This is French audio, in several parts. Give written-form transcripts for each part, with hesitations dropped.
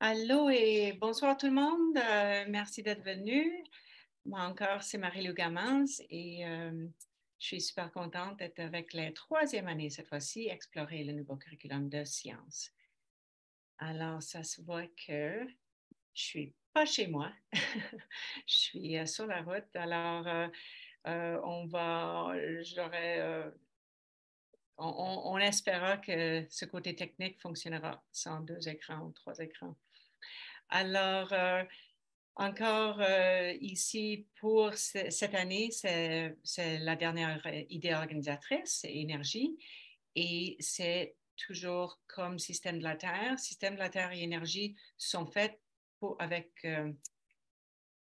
Allô et bonsoir tout le monde. Merci d'être venu. Moi encore, c'est Marie-Lou Gamans et je suis super contente d'être avec la troisième année cette fois-ci, explorer le nouveau curriculum de sciences. Alors, ça se voit que je suis pas chez moi. Je suis sur la route. Alors, j'aurais, on espérera que ce côté technique fonctionnera sans deux écrans ou trois écrans. Alors, encore ici pour cette année, c'est la dernière idée organisatrice, c'est énergie, et c'est toujours comme système de la Terre. Système de la Terre et énergie sont faits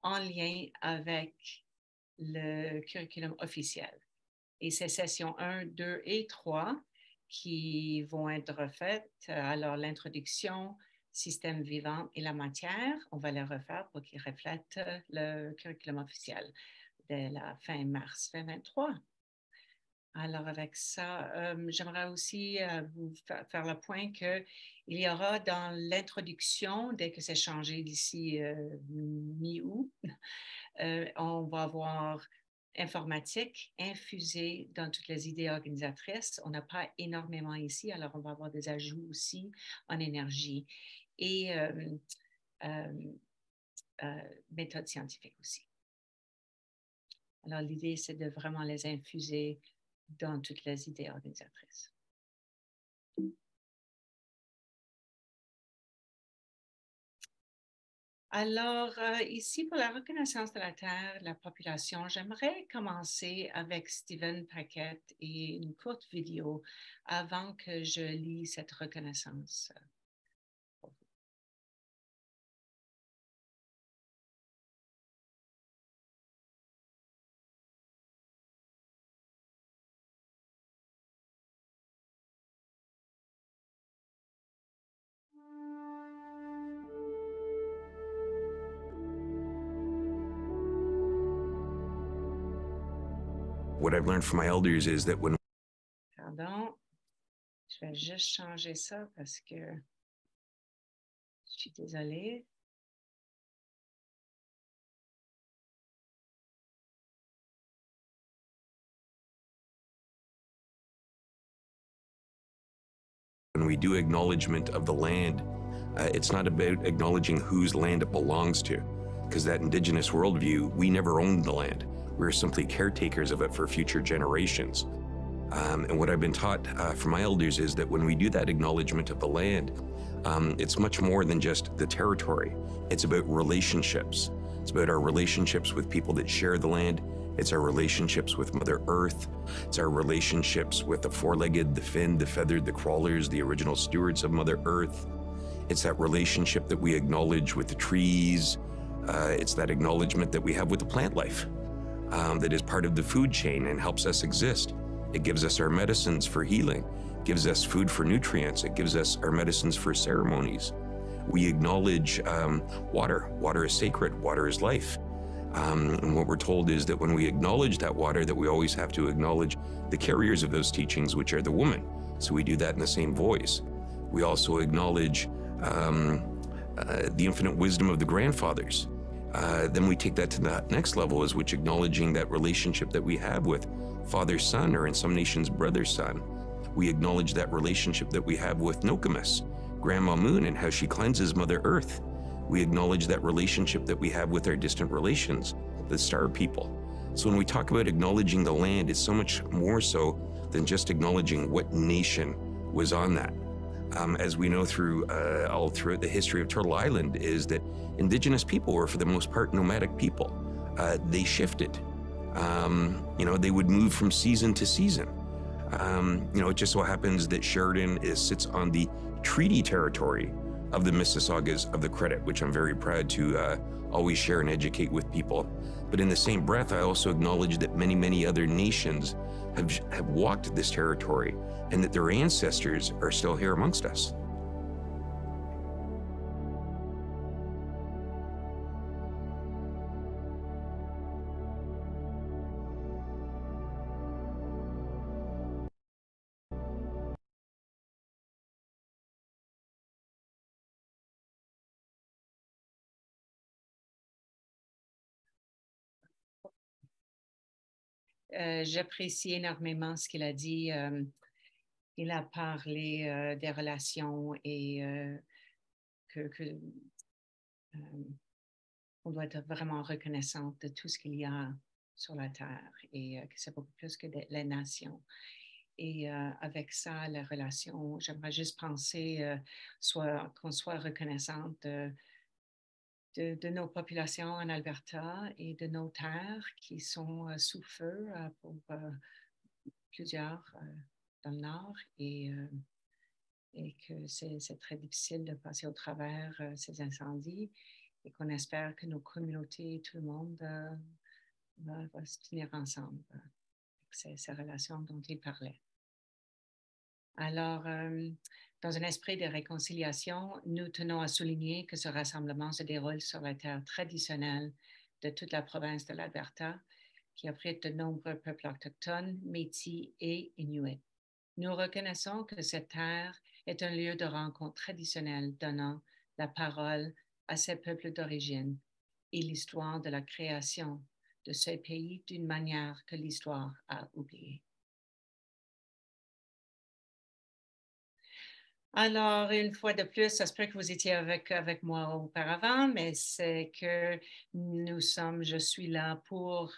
en lien avec le curriculum officiel. Et c'est session 1, 2 et 3 qui vont être refaites. Alors, l'introduction, système vivant et la matière, on va les refaire pour qu'ils reflètent le curriculum officiel de la fin mars 2023. Alors, avec ça, j'aimerais aussi vous faire le point qu'il y aura dans l'introduction, dès que c'est changé d'ici mi-août, on va avoir informatique infusée dans toutes les idées organisatrices. On n'a pas énormément ici, alors on va avoir des ajouts aussi en énergie et euh, méthode scientifique aussi. Alors l'idée, c'est de vraiment les infuser dans toutes les idées organisatrices. Alors, ici, pour la reconnaissance de la Terre, la population, j'aimerais commencer avec Stephen Paquette et une courte vidéo avant que je lis cette reconnaissance. What I've learned from my elders is that when Pardon, je vais juste changer ça parce que je suis désolée. we do acknowledgement of the land, it's not about acknowledging whose land it belongs to, because that indigenous worldview, we never owned the land. We're simply caretakers of it for future generations. And what I've been taught from my elders is that when we do that acknowledgement of the land, it's much more than just the territory. It's about relationships. It's about our relationships with people that share the land. It's our relationships with Mother Earth. It's our relationships with the four-legged, the finned, the feathered, the crawlers, the original stewards of Mother Earth. It's that relationship that we acknowledge with the trees. It's that acknowledgement that we have with the plant life that is part of the food chain and helps us exist. It gives us our medicines for healing, gives us food for nutrients, it gives us our medicines for ceremonies. We acknowledge water. Water is sacred, water is life. And what we're told is that when we acknowledge that water, that we always have to acknowledge the carriers of those teachings, which are the women. So we do that in the same voice. We also acknowledge the infinite wisdom of the grandfathers. Then we take that to the next level, is which acknowledging that relationship that we have with father-son, or in some nations, brother-son. We acknowledge that relationship that we have with Nokomis, Grandma Moon, and how she cleanses Mother Earth. We acknowledge that relationship that we have with our distant relations, the star people. So when we talk about acknowledging the land, it's so much more so than just acknowledging what nation was on that. As we know all throughout the history of Turtle Island, is that indigenous people were, for the most part, nomadic people. They shifted. They would move from season to season. It just so happens that Sheridan sits on the treaty territory of the Mississaugas of the Credit, which I'm very proud to always share and educate with people. But in the same breath, I also acknowledge that many, many other nations have walked this territory, and that their ancestors are still here amongst us. j'apprécie énormément ce qu'il a dit. Il a parlé des relations et on doit être vraiment reconnaissante de tout ce qu'il y a sur la Terre et que c'est beaucoup plus que les nations. Et avec ça, la relation, j'aimerais juste penser qu'on soit reconnaissante de nos populations en Alberta et de nos terres qui sont sous feu pour plusieurs dans le nord et que c'est très difficile de passer au travers ces incendies et qu'on espère que nos communautés, tout le monde va se tenir ensemble. C'est ces relations dont il parlait. Alors, dans un esprit de réconciliation, nous tenons à souligner que ce rassemblement se déroule sur la terre traditionnelle de toute la province de l'Alberta, qui abrite de nombreux peuples autochtones, Métis et Inuits. Nous reconnaissons que cette terre est un lieu de rencontre traditionnel donnant la parole à ces peuples d'origine et l'histoire de la création de ce pays d'une manière que l'histoire a oubliée. Alors, une fois de plus, ça se peut que vous étiez avec moi auparavant, mais c'est que je suis là pour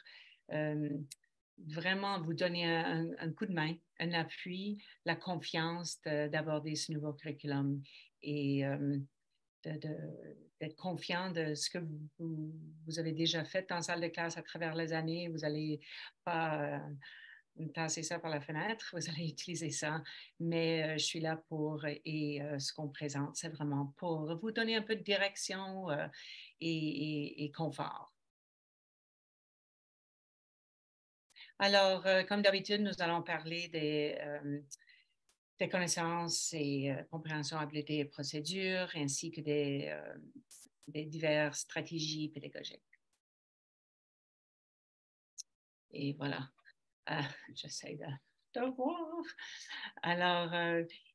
vraiment vous donner un coup de main, un appui, la confiance d'aborder ce nouveau curriculum et d'être confiant de ce que vous avez déjà fait en salle de classe à travers les années. Vous n'allez pas tasser ça par la fenêtre, vous allez utiliser ça, mais je suis là pour, et ce qu'on présente, c'est vraiment pour vous donner un peu de direction et confort. Alors, comme d'habitude, nous allons parler des connaissances et compréhension, habiletés et procédures, ainsi que des diverses stratégies pédagogiques. Et voilà, j'essaie de voir. Alors,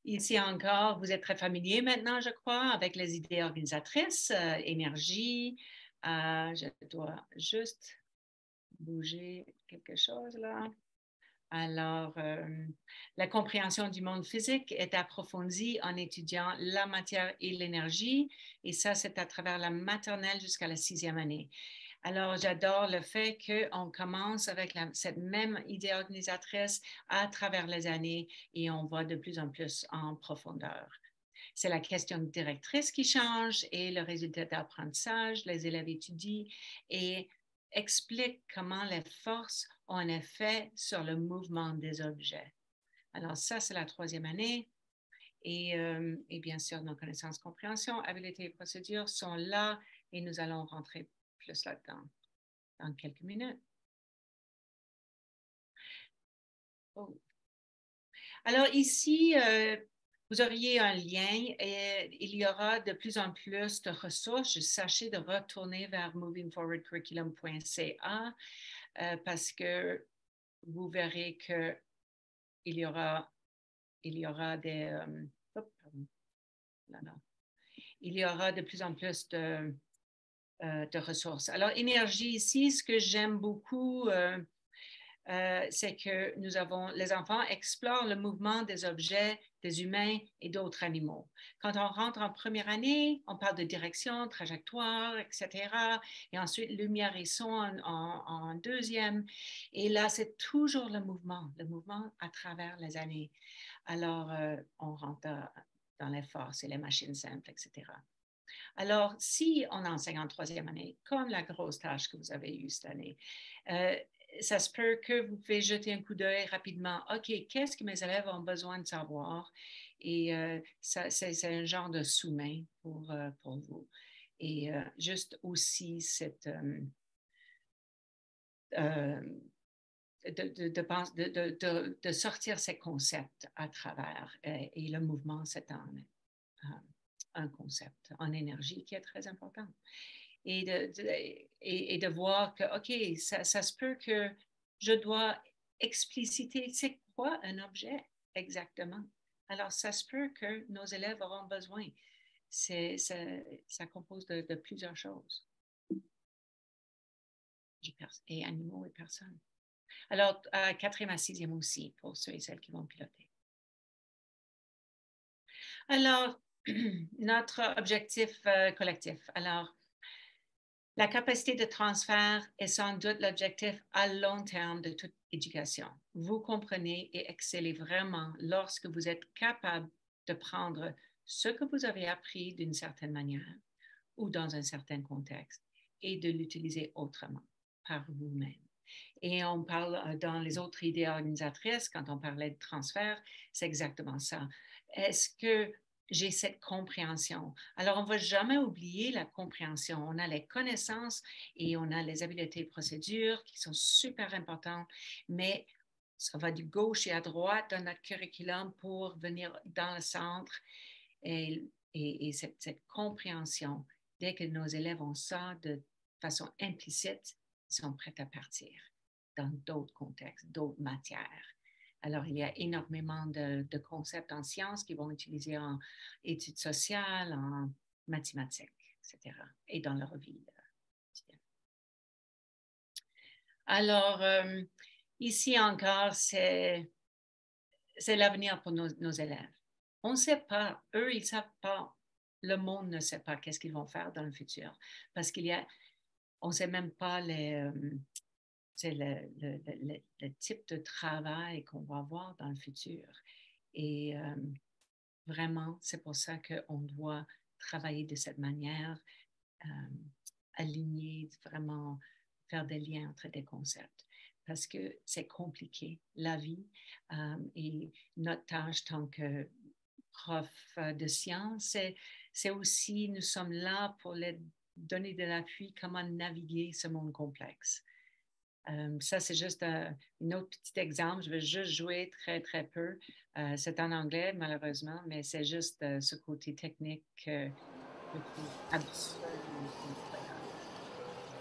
ici encore, vous êtes très familier maintenant, je crois, avec les idées organisatrices, énergie. Je dois juste bouger quelque chose là. Alors, la compréhension du monde physique est approfondie en étudiant la matière et l'énergie, et ça, c'est à travers la maternelle jusqu'à la 6e année. Alors, j'adore le fait qu'on commence avec cette même idée organisatrice à travers les années et on va de plus en plus en profondeur. C'est la question directrice qui change et le résultat d'apprentissage, les élèves étudient et expliquent comment les forces ont un effet sur le mouvement des objets. Alors ça, c'est la 3e année. Et bien sûr, nos connaissances, compréhension, habiletés et procédures sont là et nous allons rentrer plus là-dedans dans quelques minutes. Oh. Alors ici, vous auriez un lien et il y aura de plus en plus de ressources. Sachez de retourner vers movingforwardcurriculum.ca parce que vous verrez qu'il y aura des... il y aura de plus en plus de ressources. Alors, énergie ici, ce que j'aime beaucoup, c'est que les enfants explorent le mouvement des objets, des humains et d'autres animaux. Quand on rentre en première année, on parle de direction, trajectoire, etc. Et ensuite, lumière et son en 2e. Et là, c'est toujours le mouvement à travers les années. Alors, on rentre dans les forces et les machines simples, etc. Alors, si on enseigne en 3e année, comme la grosse tâche que vous avez eue cette année, ça se peut que vous pouvez jeter un coup d'œil rapidement. OK, qu'est-ce que mes élèves ont besoin de savoir? Et c'est un genre de sous-main pour vous. Et juste aussi de sortir ces concepts à travers. Et le mouvement, c'est un concept en énergie qui est très important. Et de voir que, OK, ça se peut que je dois expliciter c'est quoi un objet exactement. Alors, ça se peut que nos élèves auront besoin. Ça compose de plusieurs choses. Et animaux et personnes. Alors, 4e à 6e aussi, pour ceux et celles qui vont piloter. Alors, notre objectif collectif. Alors, la capacité de transfert est sans doute l'objectif à long terme de toute éducation. Vous comprenez et excellez vraiment lorsque vous êtes capable de prendre ce que vous avez appris d'une certaine manière ou dans un certain contexte et de l'utiliser autrement, par vous-même. Et on parle dans les autres idées organisatrices, quand on parlait de transfert, c'est exactement ça. Est-ce que j'ai cette compréhension? Alors, on ne va jamais oublier la compréhension. On a les connaissances et on a les habiletés et procédures qui sont super importantes, mais ça va du gauche et à droite dans notre curriculum pour venir dans le centre et cette compréhension. Dès que nos élèves ont ça de façon implicite, ils sont prêts à partir dans d'autres contextes, d'autres matières. Alors, il y a énormément de concepts en sciences qu'ils vont utiliser en études sociales, en mathématiques, etc., et dans leur vie. Alors, ici encore, c'est l'avenir pour nos élèves. On ne sait pas, eux, ils ne savent pas. Le monde ne sait pas qu'est-ce qu'ils vont faire dans le futur. Parce on ne sait même pas le type de travail qu'on va avoir dans le futur. Et vraiment, c'est pour ça qu'on doit travailler de cette manière, aligner, vraiment faire des liens entre des concepts. Parce que c'est compliqué, la vie, et notre tâche tant que prof de sciences, c'est aussi, nous sommes là pour les donner de l'appui, comment naviguer ce monde complexe. Ça, c'est juste un autre petit exemple. Je vais juste jouer très, très peu. C'est en anglais, malheureusement, mais c'est juste ce côté technique absolument incroyable.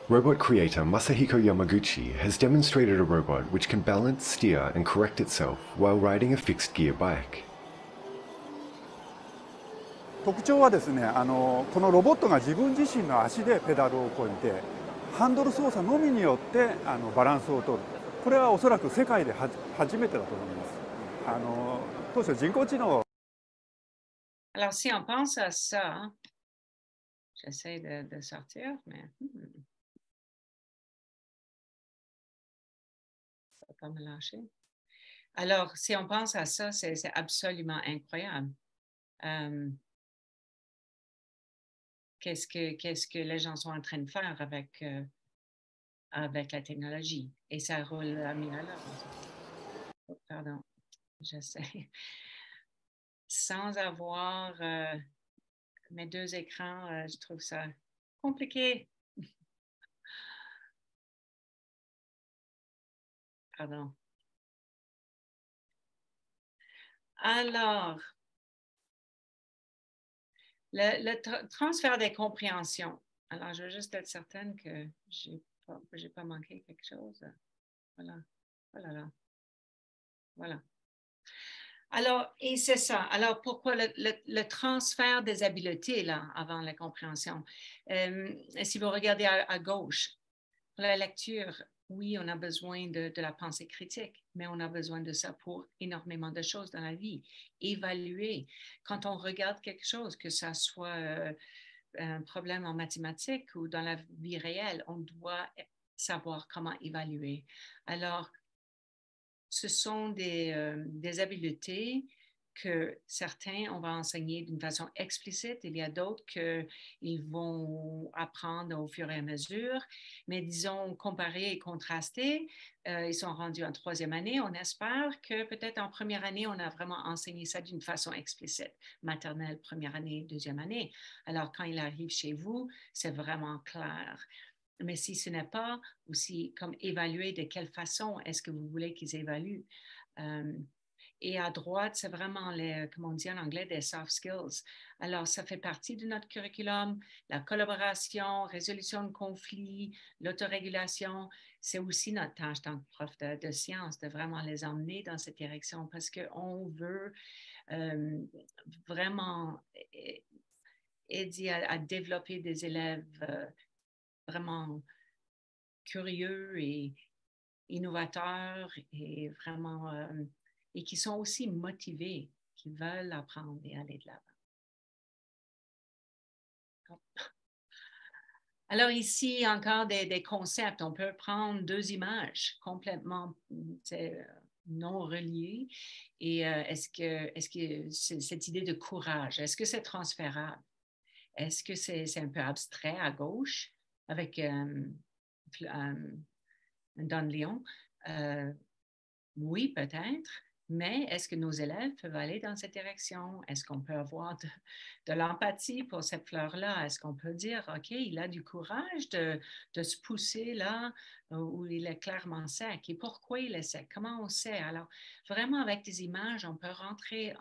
Robot creator Masahiko Yamaguchi has demonstrated a robot which can balance, steer, and correct itself while riding a fixed gear bike. 特徴はですね、このロボットが自分自身の足でペダルをこいで、ハンドル操作のみによってバランスを取る。これはおそらく世界で初めてだと思います。当初人工知能。Alors, si on pense à ça, j'essaie de sortir, mais ça va pas me lâcher. Alors, si on pense à ça, c'est absolument incroyable. Qu'est-ce que les gens sont en train de faire avec la technologie? Et ça roule à 1000 à l'heure. Oh, pardon, j'essaie. Sans avoir mes deux écrans, je trouve ça compliqué. Pardon. Alors, le transfert des compréhensions. Alors, je veux juste être certaine que j'ai pas manqué quelque chose. Voilà. Voilà. Voilà. Alors, et c'est ça. Alors, pourquoi le transfert des habiletés, là, avant la compréhension? Si vous regardez à gauche, pour la lecture, oui, on a besoin de la pensée critique, mais on a besoin de ça pour énormément de choses dans la vie. Évaluer. Quand on regarde quelque chose, que ça soit un problème en mathématiques ou dans la vie réelle, on doit savoir comment évaluer. Alors, ce sont des habiletés que certains, on va enseigner d'une façon explicite. Il y a d'autres qu'ils vont apprendre au fur et à mesure. Mais disons, comparé et contrasté, ils sont rendus en 3e année. On espère que peut-être en 1re année, on a vraiment enseigné ça d'une façon explicite. Maternelle, 1re année, 2e année. Alors, quand il arrive chez vous, c'est vraiment clair. Mais si ce n'est pas aussi comme évaluer de quelle façon est-ce que vous voulez qu'ils évaluent. Et à droite, c'est vraiment comme on dit en anglais, des soft skills. Alors, ça fait partie de notre curriculum, la collaboration, résolution de conflits, l'autorégulation. C'est aussi notre tâche en tant que prof de sciences de vraiment les emmener dans cette direction parce qu'on veut vraiment aider à développer des élèves vraiment curieux et innovateurs et vraiment, et qui sont aussi motivés, qui veulent apprendre et aller de l'avant. Alors ici, encore des concepts. On peut prendre 2 images complètement non reliées. Et est-ce que cette idée de courage, est-ce que c'est transférable? Est-ce que c'est un peu abstrait à gauche avec Don Leon? Oui, peut-être. Mais est-ce que nos élèves peuvent aller dans cette direction? Est-ce qu'on peut avoir de l'empathie pour cette fleur-là? Est-ce qu'on peut dire, OK, il a du courage de se pousser là où il est clairement sec? Et pourquoi il est sec? Comment on sait? Alors, vraiment, avec des images, on peut rentrer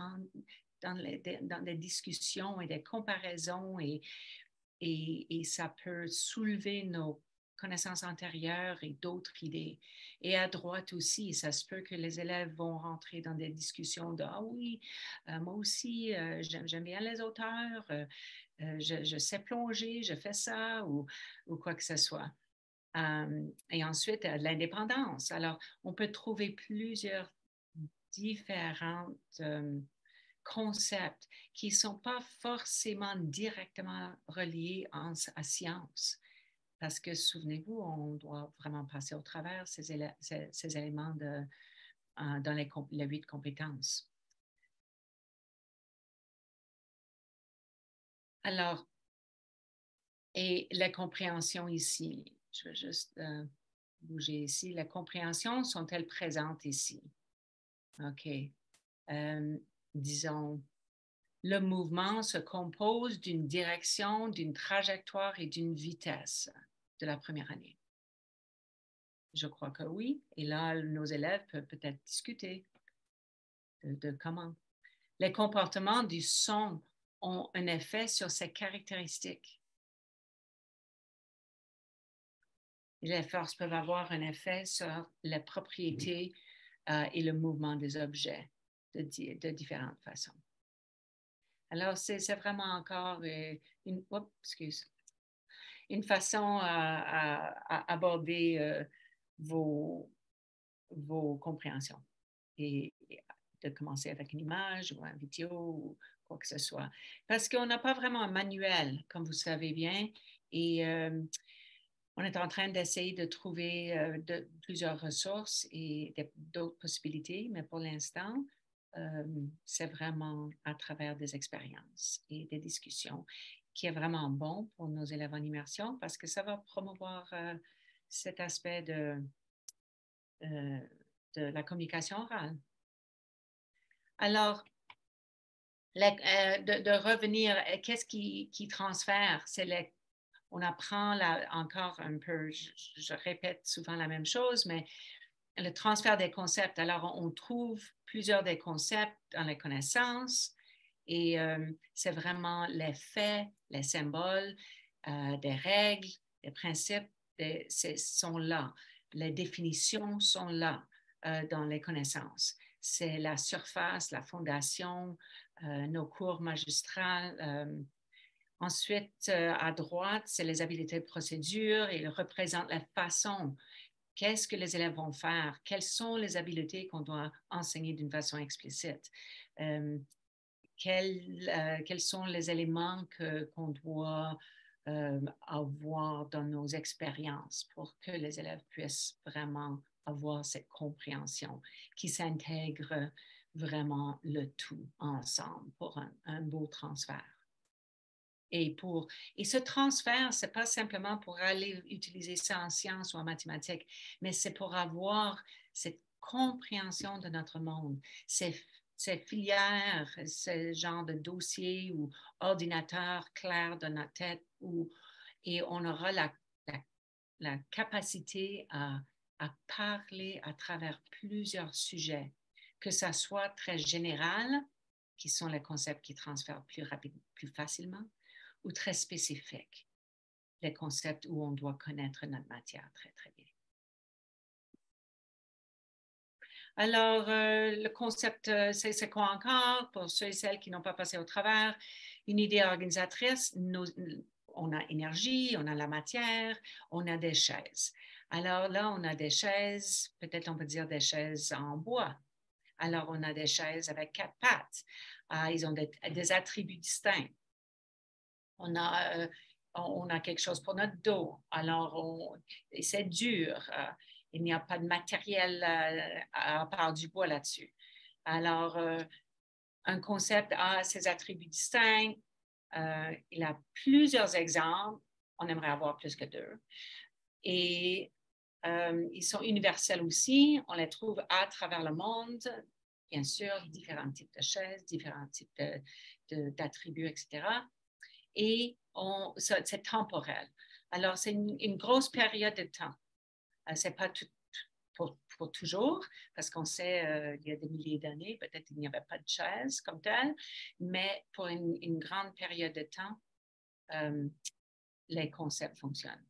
dans des discussions et des comparaisons et ça peut soulever nos connaissances antérieures et d'autres idées. Et à droite aussi, ça se peut que les élèves vont rentrer dans des discussions de « Ah oui, moi aussi, j'aime bien les auteurs, je sais plonger, je fais ça » ou quoi que ce soit. Et ensuite, l'indépendance. Alors, on peut trouver plusieurs différents concepts qui ne sont pas forcément directement reliés à science. Parce que, souvenez-vous, on doit vraiment passer au travers ces éléments dans les 8 compétences. Alors, et la compréhension ici, je vais juste bouger ici. Les compréhensions sont-elles présentes ici? OK. Disons, le mouvement se compose d'une direction, d'une trajectoire et d'une vitesse de la première année. Je crois que oui. Et là, nos élèves peuvent peut-être discuter de comment. Les comportements du son ont un effet sur ces caractéristiques. Les forces peuvent avoir un effet sur les propriétés et le mouvement des objets de différentes façons. Alors, c'est vraiment encore une façon à aborder vos compréhensions et de commencer avec une image ou une vidéo ou quoi que ce soit. Parce qu'on n'a pas vraiment un manuel, comme vous savez bien, et on est en train d'essayer de trouver plusieurs ressources et d'autres possibilités, mais pour l'instant, c'est vraiment à travers des expériences et des discussions qui est vraiment bon pour nos élèves en immersion parce que ça va promouvoir cet aspect de la communication orale. Alors, de revenir, qu'est-ce qui transfère? On apprend là encore un peu, je répète souvent la même chose, mais le transfert des concepts. Alors, on trouve plusieurs des concepts dans les connaissances et c'est vraiment les faits, les symboles, des règles, des principes sont là. Les définitions sont là dans les connaissances. C'est la surface, la fondation, nos cours magistrales. Ensuite, à droite, c'est les habiletés de procédure et il représente la façon. Qu'est-ce que les élèves vont faire? Quelles sont les habiletés qu'on doit enseigner d'une façon explicite? Quels sont les éléments qu'on doit avoir dans nos expériences pour que les élèves puissent vraiment avoir cette compréhension qui s'intègre vraiment le tout ensemble pour un beau transfert. Et ce transfert, ce n'est pas simplement pour aller utiliser ça en sciences ou en mathématiques, mais c'est pour avoir cette compréhension de notre monde, ces filières, ce genre de dossier ou ordinateur clair dans notre tête, et on aura la capacité à parler à travers plusieurs sujets, que ça soit très général, qui sont les concepts qui transfèrent plus rapidement, plus facilement, ou très spécifiques, les concepts où on doit connaître notre matière très, très bien. Alors, le concept, c'est quoi encore? Pour ceux et celles qui n'ont pas passé au travers, une idée organisatrice, on a énergie, on a la matière, on a des chaises. Alors là, on a des chaises, peut-être on peut dire des chaises en bois. Alors, on a des chaises avec 4 pattes. Ils ont des attributs distincts. On a quelque chose pour notre dos. Alors, c'est dur. Il n'y a pas de matériel à part du bois là-dessus. Alors, un concept a ses attributs distincts. Il a plusieurs exemples. On aimerait avoir plus que 2. Et ils sont universels aussi. On les trouve à travers le monde. Bien sûr, différents types de chaises, différents types d'attributs, etc. Et c'est temporel. Alors, c'est une grosse période de temps. Ce n'est pas tout pour toujours, parce qu'on sait, il y a des milliers d'années, peut-être il n'y avait pas de chaise comme telle, mais pour une grande période de temps, les concepts fonctionnent.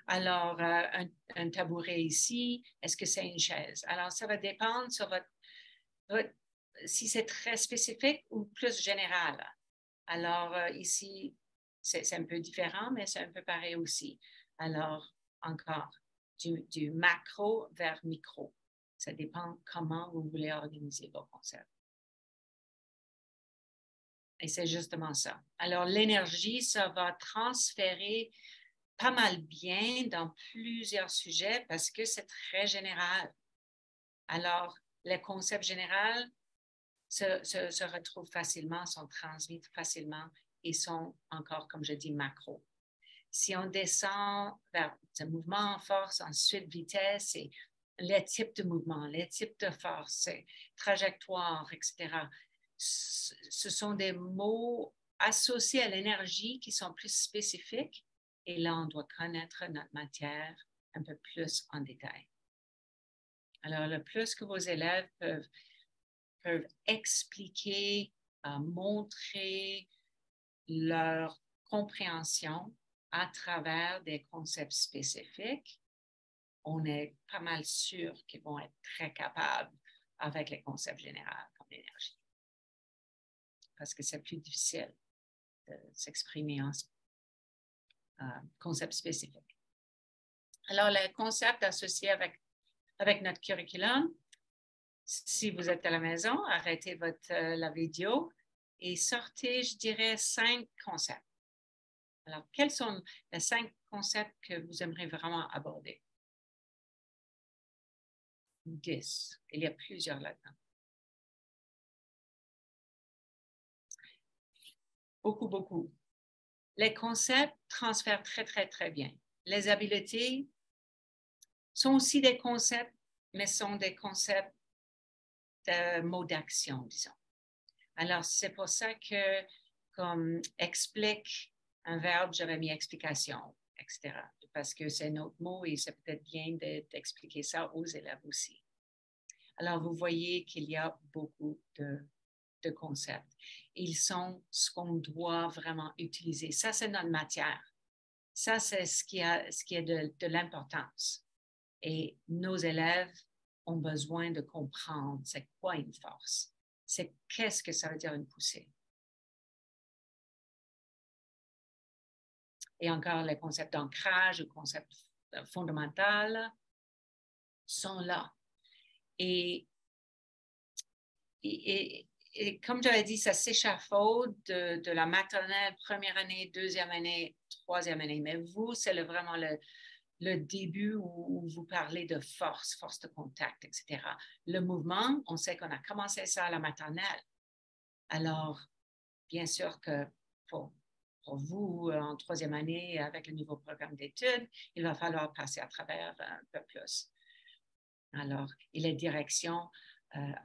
Alors, un tabouret ici, est-ce que c'est une chaise? Alors, ça va dépendre sur si c'est très spécifique ou plus général. Alors, ici, c'est un peu différent, mais c'est un peu pareil aussi. Alors, encore, du macro vers micro. Ça dépend comment vous voulez organiser vos concepts. Et c'est justement ça. Alors, l'énergie, ça va transférer pas mal bien dans plusieurs sujets parce que c'est très général. Alors, les concepts généraux se retrouvent facilement, sont transmis facilement et sont encore, comme je dis, macro. Si on descend vers ce mouvement en force, ensuite vitesse et les types de mouvements, les types de force, trajectoire, etc., ce sont des mots associés à l'énergie qui sont plus spécifiques. Et là, on doit connaître notre matière un peu plus en détail. Alors, le plus que vos élèves peuvent expliquer, montrer leur compréhension à travers des concepts spécifiques, on est pas mal sûr qu'ils vont être très capables avec les concepts généraux comme l'énergie. Parce que c'est plus difficile de s'exprimer en concepts spécifiques. Alors, les concepts associés avec notre curriculum, si vous êtes à la maison, arrêtez la vidéo et sortez, je dirais, 5 concepts. Alors, quels sont les 5 concepts que vous aimeriez vraiment aborder? 10. Il y a plusieurs là-dedans. Beaucoup, beaucoup. Les concepts transfèrent très, très, très bien. Les habiletés sont aussi des concepts, mais sont des concepts de mots d'action, disons. Alors, c'est pour ça que, comme explique un verbe, j'avais mis explication, etc. Parce que c'est un autre mot et c'est peut-être bien d'expliquer ça aux élèves aussi. Alors, vous voyez qu'il y a beaucoup de concepts. Ils sont ce qu'on doit vraiment utiliser. Ça, c'est notre matière. Ça, c'est ce qui est de l'importance. Et nos élèves ont besoin de comprendre c'est quoi une force. C'est qu'est-ce que ça veut dire une poussée. Et encore, les concepts d'ancrage, les concepts fondamentaux sont là. Et comme j'avais dit, ça s'échafaude de la maternelle, première année, deuxième année, troisième année. Mais vous, c'est vraiment le début où vous parlez de force de contact, etc. Le mouvement, on sait qu'on a commencé ça à la maternelle. Alors, bien sûr que pour vous, en troisième année, avec le nouveau programme d'études, il va falloir passer à travers un peu plus. Alors, et les directions,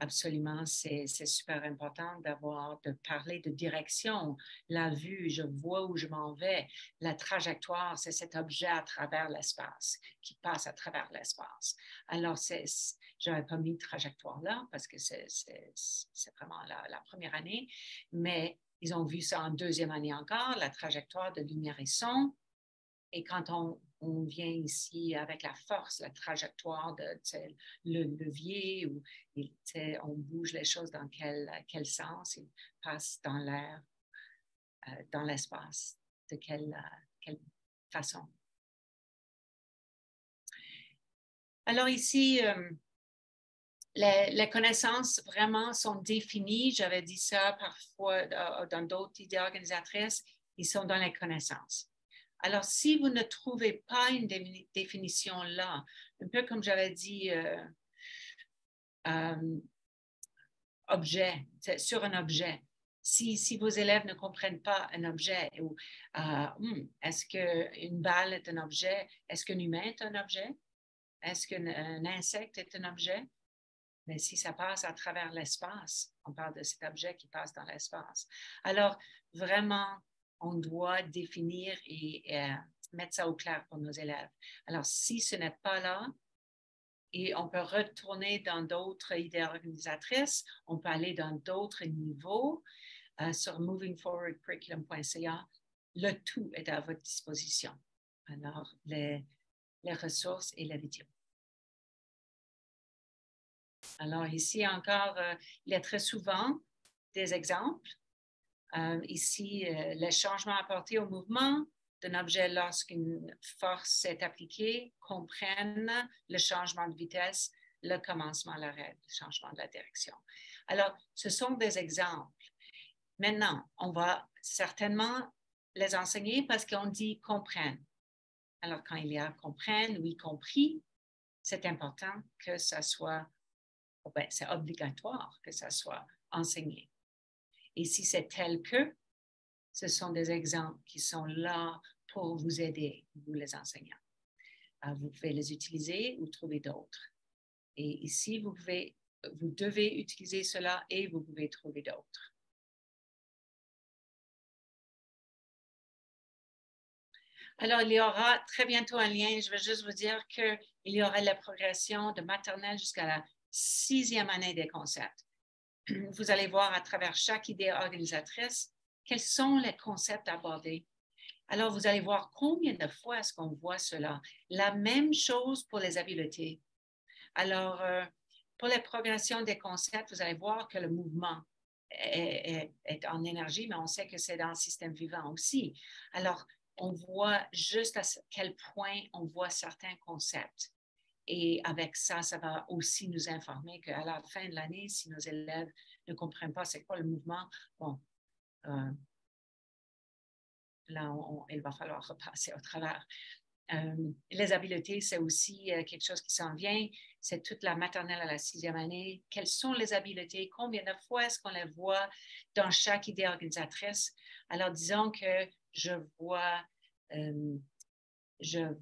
absolument, c'est super important de parler de direction. La vue, je vois où je m'en vais. La trajectoire, c'est cet objet à travers l'espace, qui passe à travers l'espace. Alors, je n'avais pas mis de trajectoire là parce que c'est vraiment la première année, mais ils ont vu ça en deuxième année encore, la trajectoire de lumière et son. Et quand on vient ici avec la force, la trajectoire de le levier, où on bouge les choses dans quel sens, ils passent dans l'air, dans l'espace, de quelle façon. Alors ici, les connaissances vraiment sont définies. J'avais dit ça parfois dans d'autres idées organisatrices. Ils sont dans les connaissances. Alors, si vous ne trouvez pas une définition là, un peu comme j'avais dit, objet, sur un objet, si vos élèves ne comprennent pas un objet, ou est-ce qu'une balle est un objet, est-ce qu'un humain est un objet, est-ce qu'un insecte est un objet? Mais si ça passe à travers l'espace, on parle de cet objet qui passe dans l'espace. Alors, vraiment, on doit définir et mettre ça au clair pour nos élèves. Alors, si ce n'est pas là, et on peut retourner dans d'autres idées organisatrices, on peut aller dans d'autres niveaux sur movingforwardcurriculum.ca. Le tout est à votre disposition. Alors, les ressources et les vidéos. Alors, ici encore, il y a très souvent des exemples. Ici, les changements apportés au mouvement d'un objet lorsqu'une force est appliquée comprennent le changement de vitesse, le commencement, l'arrêt, le changement de la direction. Alors, ce sont des exemples. Maintenant, on va certainement les enseigner parce qu'on dit comprennent. Alors, quand il y a comprennent ou y compris, c'est important que ça soit, c'est obligatoire que ça soit enseigné. Et si c'est tel que, ce sont des exemples qui sont là pour vous aider, vous les enseignants. Vous pouvez les utiliser ou trouver d'autres. Et ici, vous devez utiliser cela et vous pouvez trouver d'autres. Alors, il y aura très bientôt un lien. Je vais juste vous dire qu'il y aura la progression de maternelle jusqu'à la 6e année des concepts. Vous allez voir à travers chaque idée organisatrice quels sont les concepts abordés. Alors, vous allez voir combien de fois est-ce qu'on voit cela. La même chose pour les habiletés. Alors, pour la progression des concepts, vous allez voir que le mouvement est en énergie, mais on sait que c'est dans le système vivant aussi. Alors, on voit juste à quel point on voit certains concepts. Et avec ça, ça va aussi nous informer qu'à la fin de l'année, si nos élèves ne comprennent pas c'est quoi le mouvement, bon, là, il va falloir repasser au travers. Les habiletés, c'est aussi quelque chose qui s'en vient. C'est toute la maternelle à la 6e année. Quelles sont les habiletés? Combien de fois est-ce qu'on les voit dans chaque idée organisatrice? Alors, disons que je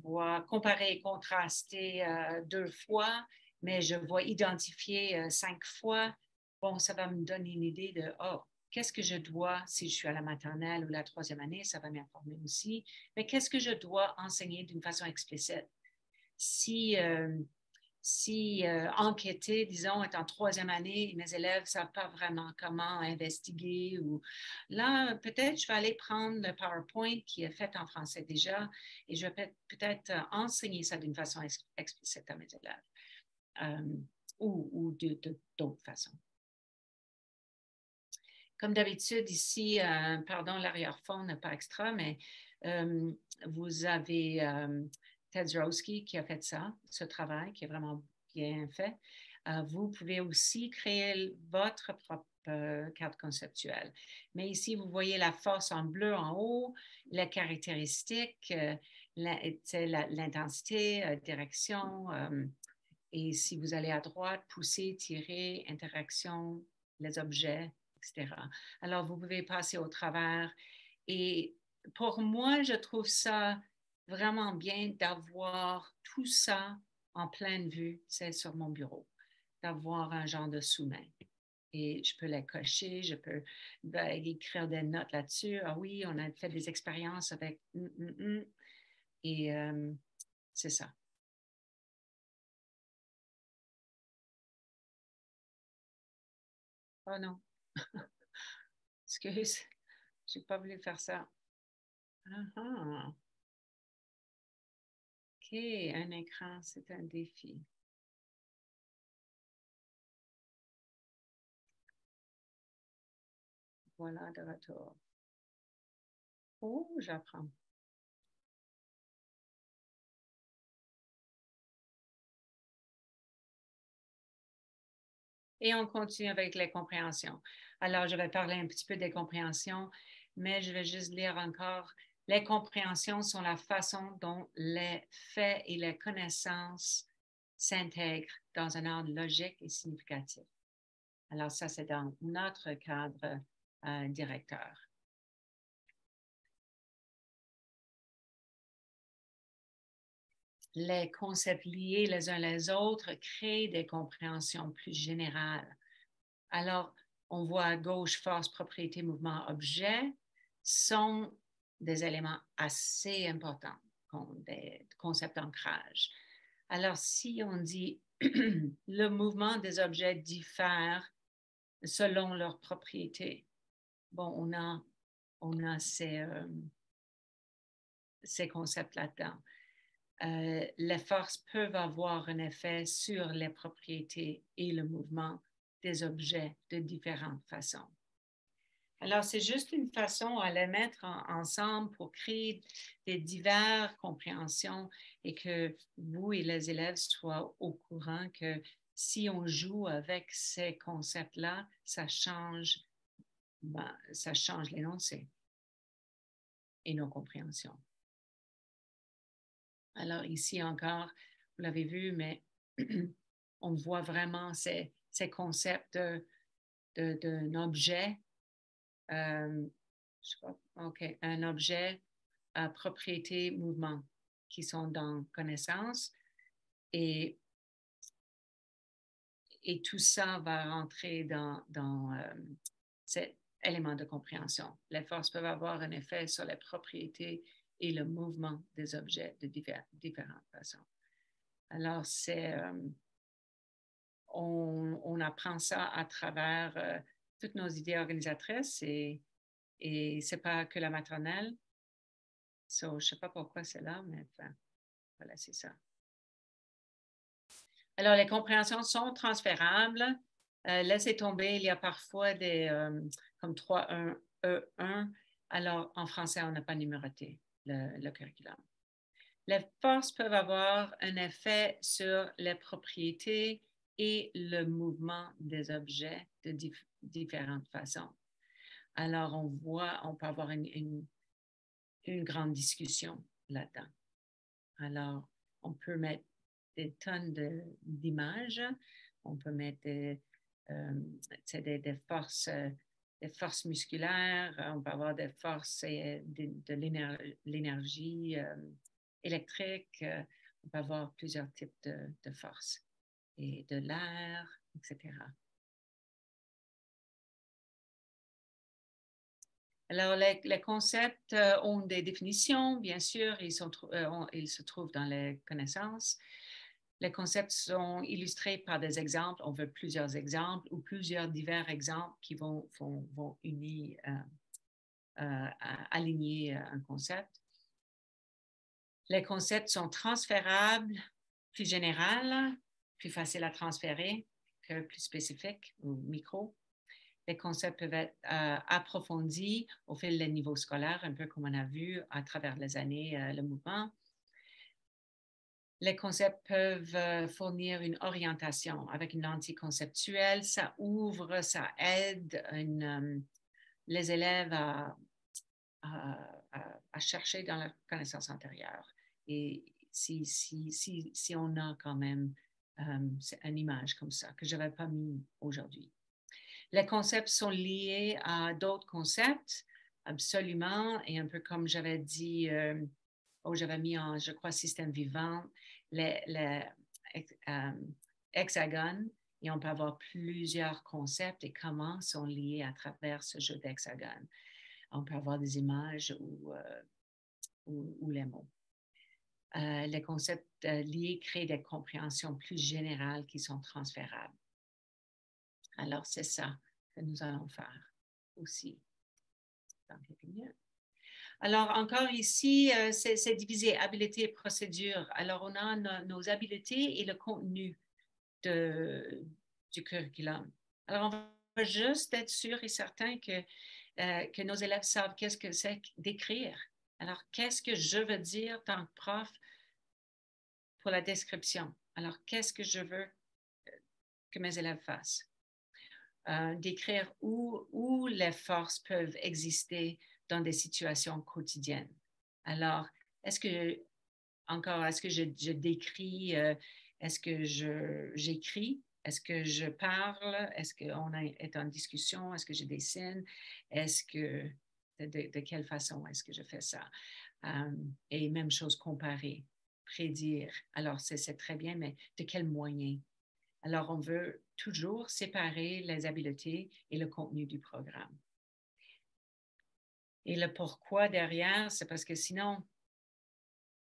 vois comparer et contraster 2 fois, mais je vois identifier 5 fois. Bon, ça va me donner une idée de, qu'est-ce que je dois, si je suis à la maternelle ou la 3e année, ça va m'informer aussi, mais qu'est-ce que je dois enseigner d'une façon explicite? Si enquêter, disons, est en 3e année, mes élèves ne savent pas vraiment comment investiguer, ou là, peut-être je vais aller prendre le PowerPoint qui est fait en français déjà et je vais peut-être enseigner ça d'une façon explicite à mes élèves ou d'autres façons. Comme d'habitude, ici, pardon, l'arrière-fond n'est pas extra, mais vous avez Ted Zrowski qui a fait ce travail qui est vraiment bien fait. Vous pouvez aussi créer votre propre carte conceptuelle. Mais ici, vous voyez la force en bleu en haut, les caractéristiques, l'intensité, direction. Et si vous allez à droite, pousser, tirer, interaction, les objets, etc. Alors, vous pouvez passer au travers. Et pour moi, je trouve ça vraiment bien d'avoir tout ça en pleine vue, c'est sur mon bureau, d'avoir un genre de sous-main. Et je peux les cocher, je peux écrire des notes là-dessus. Ah oui, on a fait des expériences avec... Et c'est ça. Oh non. Excuse, je n'ai pas voulu faire ça. OK, un écran, c'est un défi. Voilà, de retour. Oh, j'apprends. Et on continue avec les compréhensions. Alors, je vais parler un petit peu des compréhensions, mais je vais juste lire encore. Les compréhensions sont la façon dont les faits et les connaissances s'intègrent dans un ordre logique et significatif. Alors, ça, c'est dans notre cadre directeur. Les concepts liés les uns les autres créent des compréhensions plus générales. Alors, on voit à gauche, force, propriété, mouvement, objet sont des éléments assez importants, comme des concepts d'ancrage. Alors, si on dit le mouvement des objets diffère selon leurs propriétés, bon, on a ces concepts là-dedans. Les forces peuvent avoir un effet sur les propriétés et le mouvement des objets de différentes façons. Alors, c'est juste une façon à les mettre ensemble pour créer des diverses compréhensions et que vous et les élèves soient au courant que si on joue avec ces concepts-là, ça change l'énoncé et nos compréhensions. Alors ici encore, vous l'avez vu, mais on voit vraiment ces concepts d'un objet, un objet à propriété, mouvement, qui sont dans connaissance. Et tout ça va rentrer dans cet élément de compréhension. Les forces peuvent avoir un effet sur les propriétés et le mouvement des objets de différentes façons. Alors, on apprend ça à travers toutes nos idées organisatrices et ce n'est pas que la maternelle. Je ne sais pas pourquoi c'est là, mais enfin, voilà, c'est ça. Alors, les compréhensions sont transférables. Laissez tomber, il y a parfois des comme 3-1, E1. Alors, en français, on n'a pas numéroté le curriculum. Les forces peuvent avoir un effet sur les propriétés et le mouvement des objets de différentes façons. Alors, on peut avoir une grande discussion là-dedans. Alors, on peut mettre des tonnes d'images, on peut mettre des forces musculaires, on peut avoir des forces de l'énergie électrique, on peut avoir plusieurs types de forces et de l'air, etc. Alors, les concepts ont des définitions, bien sûr, ils se trouvent dans les connaissances. Les concepts sont illustrés par des exemples, on veut plusieurs exemples ou plusieurs divers exemples qui vont aligner un concept. Les concepts sont transférables, plus généraux, plus faciles à transférer que plus spécifiques ou micro. Les concepts peuvent être approfondis au fil des niveaux scolaires, un peu comme on a vu à travers les années, le mouvement. Les concepts peuvent fournir une orientation avec une lentille conceptuelle. Ça ouvre, ça aide les élèves à chercher dans leur connaissance antérieure. Et si on a quand même une image comme ça que je n'avais pas mis aujourd'hui. Les concepts sont liés à d'autres concepts, absolument, et un peu comme j'avais dit, j'avais mis en, je crois, système vivant, les hexagones, et on peut avoir plusieurs concepts et comment sont liés à travers ce jeu d'hexagones. On peut avoir des images ou les mots. Les concepts liés créent des compréhensions plus générales qui sont transférables. Alors, c'est ça que nous allons faire aussi dans quelques minutes. Alors, encore ici, c'est divisé, habileté et procédure. Alors, on a nos habiletés et le contenu du curriculum. Alors, on va juste être sûr et certain que nos élèves savent qu'est-ce que c'est d'écrire. Alors, qu'est-ce que je veux dire tant que prof pour la description? Alors, qu'est-ce que je veux que mes élèves fassent? décrire où les forces peuvent exister dans des situations quotidiennes. Alors, est-ce que je décris, est-ce que j'écris, est-ce que je parle, est-ce qu'on est en discussion, est-ce que je dessine, de quelle façon est-ce que je fais ça? Et même chose, comparer, prédire. Alors, c'est très bien, mais de quels moyens? Alors, on veut toujours séparer les habiletés et le contenu du programme. Et le pourquoi derrière, c'est parce que sinon,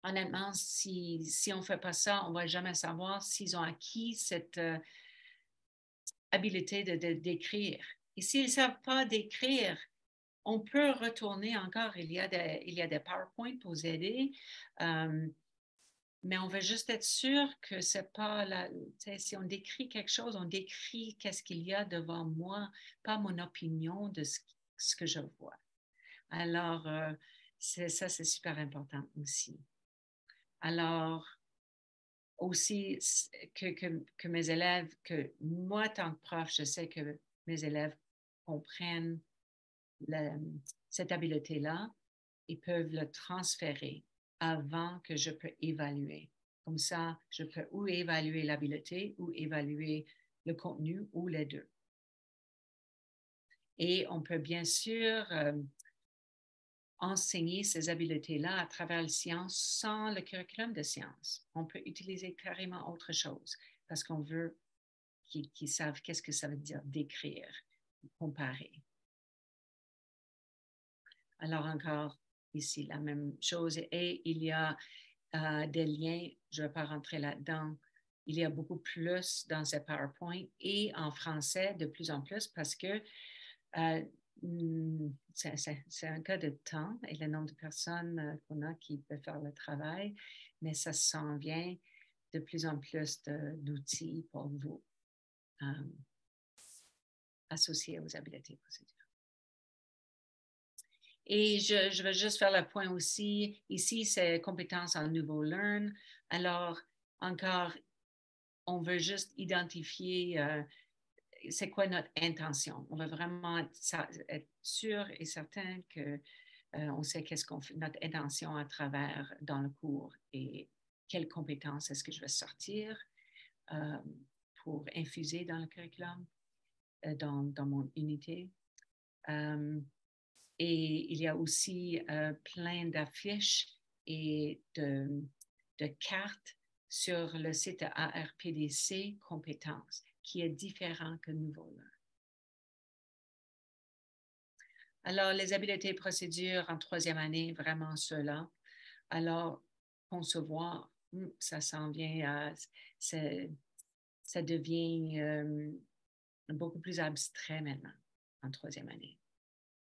honnêtement, si on ne fait pas ça, on ne va jamais savoir s'ils ont acquis cette habileté d'écrire. Et s'ils ne savent pas d'écrire, on peut retourner encore. Il y a des PowerPoint pour vous aider. Mais on veut juste être sûr que c'est pas si on décrit quelque chose, on décrit qu'est-ce qu'il y a devant moi, pas mon opinion de ce que je vois. Alors, c'est super important aussi. Alors, aussi que mes élèves, que moi, tant que prof, je sais que mes élèves comprennent cette habileté-là, ils peuvent le transférer avant que je peux évaluer. Comme ça, je peux ou évaluer l'habileté ou évaluer le contenu ou les deux. Et on peut bien sûr enseigner ces habiletés-là à travers la science sans le curriculum de science. On peut utiliser carrément autre chose parce qu'on veut qu'ils savent qu'est-ce que ça veut dire d'écrire, comparer. Alors encore ici, la même chose. Et il y a des liens, je ne vais pas rentrer là-dedans. Il y a beaucoup plus dans ces PowerPoint et en français de plus en plus parce que c'est un cas de temps et le nombre de personnes qu'on a qui peuvent faire le travail, mais ça s'en vient de plus en plus d'outils pour vous associés aux habiletés procédures. Et je vais juste faire le point aussi. Ici, c'est compétences en nouveau learn. Alors, encore, on veut juste identifier c'est quoi notre intention. On veut vraiment être sûr et certain que on sait qu'est-ce qu'on fait, notre intention à travers dans le cours et quelles compétences est-ce que je vais sortir pour infuser dans le curriculum, dans mon unité. Et il y a aussi plein d'affiches et de cartes sur le site ARPDC Compétences, qui est différent que Nouveau Learn. Alors, les habiletés et procédures en troisième année, vraiment ceux-là. Alors, concevoir, ça s'en vient, ça devient beaucoup plus abstrait maintenant en troisième année.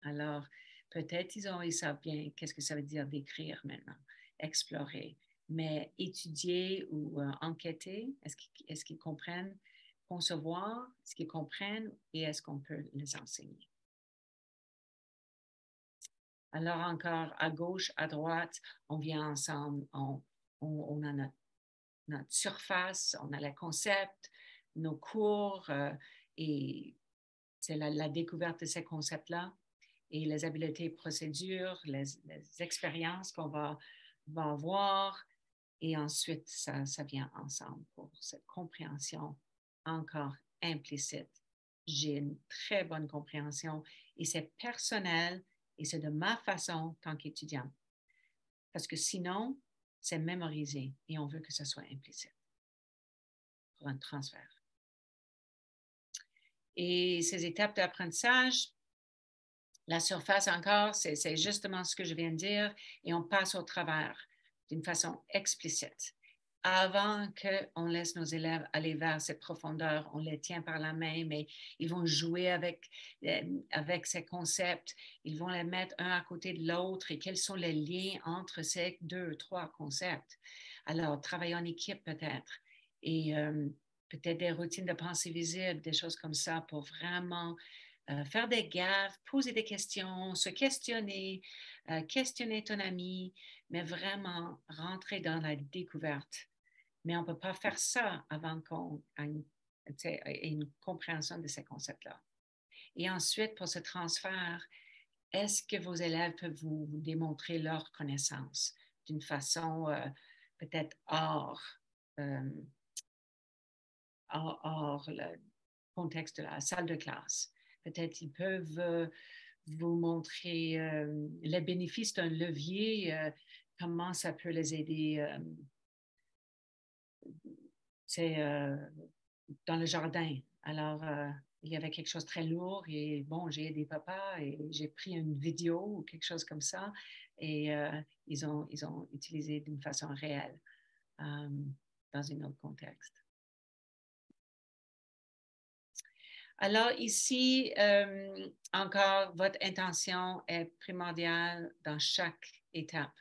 Alors, peut-être ils savent bien qu'est-ce que ça veut dire d'écrire maintenant, explorer, mais étudier ou enquêter, est-ce qu'ils comprennent, concevoir, est-ce qu'ils comprennent et est-ce qu'on peut les enseigner? Alors encore, à gauche, à droite, on vient ensemble, on a notre surface, on a le concept, nos cours et c'est la découverte de ces concepts-là. Et les habiletés et procédures, les expériences qu'on va avoir. Et ensuite, ça vient ensemble pour cette compréhension encore implicite. J'ai une très bonne compréhension et c'est personnel et c'est de ma façon tant qu'étudiant. Parce que sinon, c'est mémorisé et on veut que ce soit implicite pour un transfert. Et ces étapes d'apprentissage, la surface encore, c'est justement ce que je viens de dire et on passe au travers d'une façon explicite. Avant qu'on laisse nos élèves aller vers cette profondeur, on les tient par la main, mais ils vont jouer avec ces concepts, ils vont les mettre un à côté de l'autre et quels sont les liens entre ces 2 ou 3 concepts. Alors, travailler en équipe peut-être et peut-être des routines de pensée visible, des choses comme ça pour vraiment faire des gaffes, poser des questions, se questionner, questionner ton ami, mais vraiment rentrer dans la découverte. Mais on ne peut pas faire ça avant qu'on ait une compréhension de ces concepts-là. Et ensuite, pour ce transfert, est-ce que vos élèves peuvent vous démontrer leur connaissance d'une façon peut-être hors le contexte de la salle de classe? Peut-être ils peuvent vous montrer les bénéfices d'un levier, comment ça peut les aider dans le jardin. Alors, il y avait quelque chose de très lourd et bon, j'ai aidé papa et j'ai pris une vidéo ou quelque chose comme ça et ils ont utilisé d'une façon réelle dans un autre contexte. Alors ici, encore, votre intention est primordiale dans chaque étape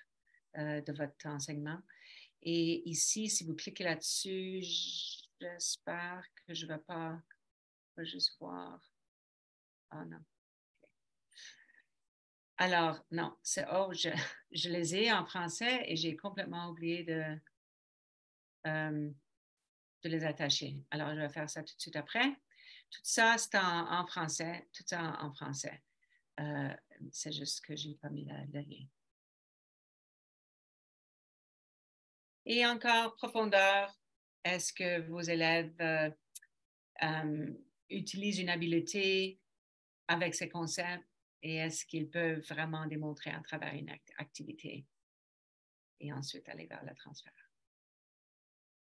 de votre enseignement. Et ici, si vous cliquez là-dessus, j'espère que je ne vais pas juste voir. Ah non. Alors, non, je les ai en français et j'ai complètement oublié de les attacher. Alors, je vais faire ça tout de suite après. Tout ça, c'est en français. Tout ça en français. C'est juste que je n'ai pas mis le lien. Et encore, profondeur. Est-ce que vos élèves utilisent une habileté avec ces concepts et est-ce qu'ils peuvent vraiment démontrer à travers une activité et ensuite aller vers le transfert?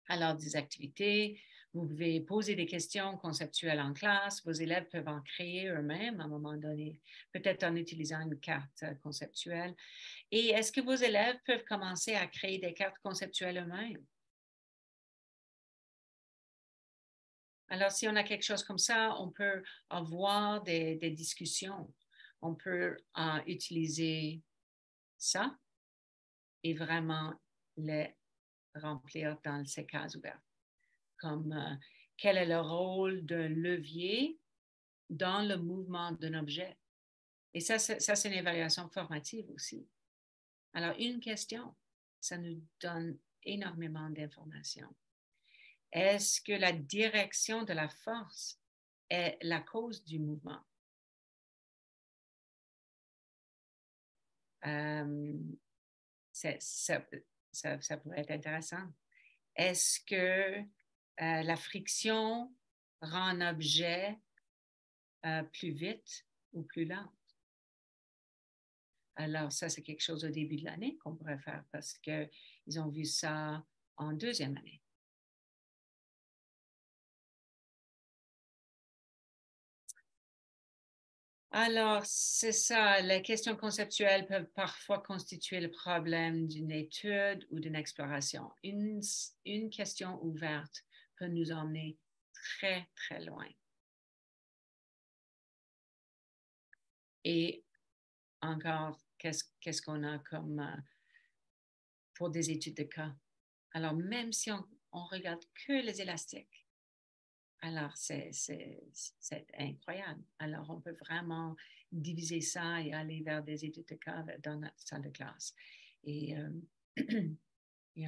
Alors, des activités, vous pouvez poser des questions conceptuelles en classe. Vos élèves peuvent en créer eux-mêmes à un moment donné, peut-être en utilisant une carte conceptuelle. Et est-ce que vos élèves peuvent commencer à créer des cartes conceptuelles eux-mêmes? Alors, si on a quelque chose comme ça, on peut avoir des discussions. On peut utiliser ça et vraiment les remplir dans ces cases ouvertes. Comme quel est le rôle d'un levier dans le mouvement d'un objet. Et ça, c'est une évaluation formative aussi. Alors, une question, ça nous donne énormément d'informations. Est-ce que la direction de la force est la cause du mouvement? Ça pourrait être intéressant. Est-ce que la friction rend un objet plus vite ou plus lent? Alors, ça, c'est quelque chose au début de l'année qu'on pourrait faire parce qu'ils ont vu ça en deuxième année. Alors, c'est ça. Les questions conceptuelles peuvent parfois constituer le problème d'une étude ou d'une exploration. Une question ouverte peut nous emmener très, très loin. Et encore, qu'est-ce qu'on a comme pour des études de cas? Alors, même si on regarde que les élastiques, alors c'est incroyable. Alors, on peut vraiment diviser ça et aller vers des études de cas dans notre salle de classe. Et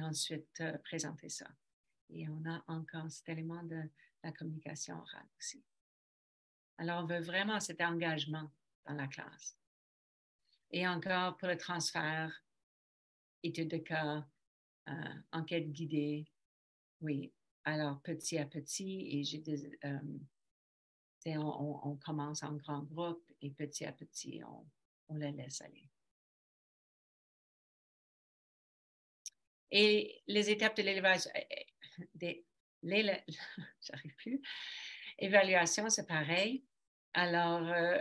ensuite, présenter ça. Et on a encore cet élément de la communication orale aussi. Alors, on veut vraiment cet engagement dans la classe. Et encore pour le transfert, études de cas, enquête guidée, oui. Alors, petit à petit, et on commence en grand groupe et petit à petit, on les laisse aller. Et les étapes de l'élévation, j'arrive plus. Évaluation, c'est pareil. Alors,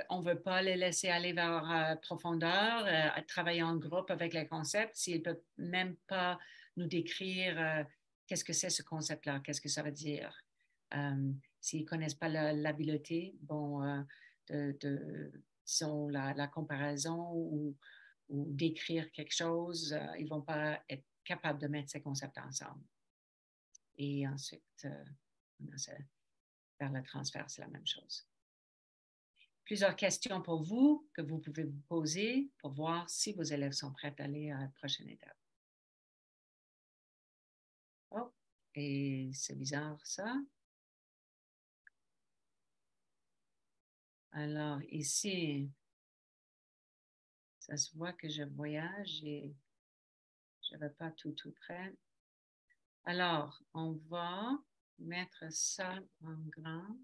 on ne veut pas les laisser aller vers profondeur, travailler en groupe avec les concepts s'ils ne peuvent même pas nous décrire qu'est-ce que c'est ce concept-là, qu'est-ce que ça veut dire. S'ils ne connaissent pas l'habileté, bon, disons la comparaison ou d'écrire quelque chose, ils ne vont pas être capables de mettre ces concepts ensemble. Et ensuite, vers le transfert, c'est la même chose. Plusieurs questions pour vous que vous pouvez vous poser pour voir si vos élèves sont prêts à aller à la prochaine étape. Oh, et c'est bizarre ça. Alors, ici, ça se voit que je voyage et je ne vais pas tout près. Alors, on va mettre ça en grand.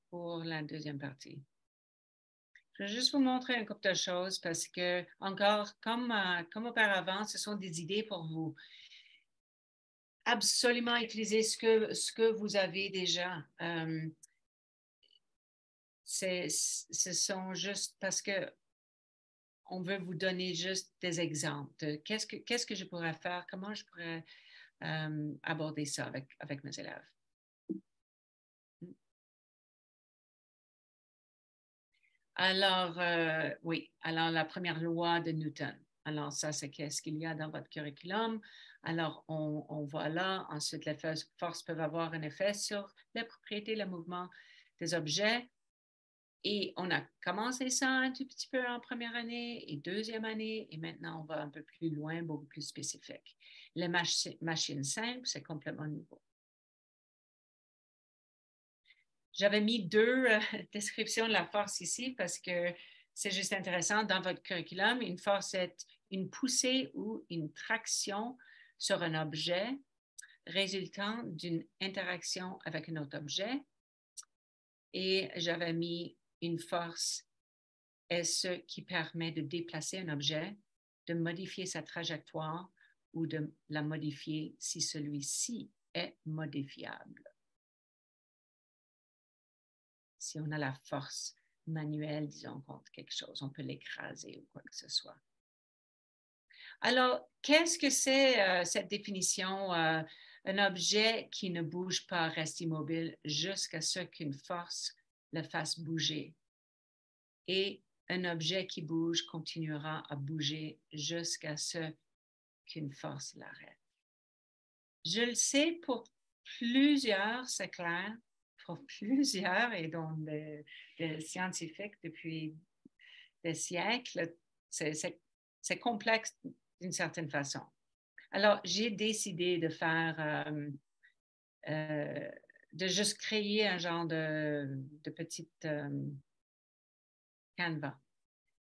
Pour la deuxième partie. Je vais juste vous montrer un couple de choses parce que, encore, comme auparavant, ce sont des idées pour vous. Absolument utiliser ce que vous avez déjà. Ce sont juste parce que on veut vous donner juste des exemples. Qu'est-ce que je pourrais faire? Comment je pourrais aborder ça avec mes élèves? Alors, oui, alors la première loi de Newton. Alors, ça, c'est qu'est-ce qu'il y a dans votre curriculum. Alors, on voit là. Ensuite, les forces peuvent avoir un effet sur les propriétés, le mouvement des objets. Et on a commencé ça un tout petit peu en première année et deuxième année. Et maintenant, on va un peu plus loin, beaucoup plus spécifique. Les machines simples, c'est complètement nouveau. J'avais mis deux descriptions de la force ici parce que c'est juste intéressant. Dans votre curriculum, une force est une poussée ou une traction sur un objet résultant d'une interaction avec un autre objet. Et j'avais mis une force est ce qui permet de déplacer un objet, de modifier sa trajectoire ou de la modifier si celui-ci est modifiable. Si on a la force manuelle, disons, contre quelque chose, on peut l'écraser ou quoi que ce soit. Alors, qu'est-ce que c'est cette définition? Un objet qui ne bouge pas reste immobile jusqu'à ce qu'une force le fasse bouger. Et un objet qui bouge continuera à bouger jusqu'à ce qu'une force l'arrête. Je le sais pour plusieurs, c'est clair, pour plusieurs et dont des scientifiques depuis des siècles, c'est complexe d'une certaine façon. Alors, j'ai décidé de faire, de juste créer un genre de petite canevas.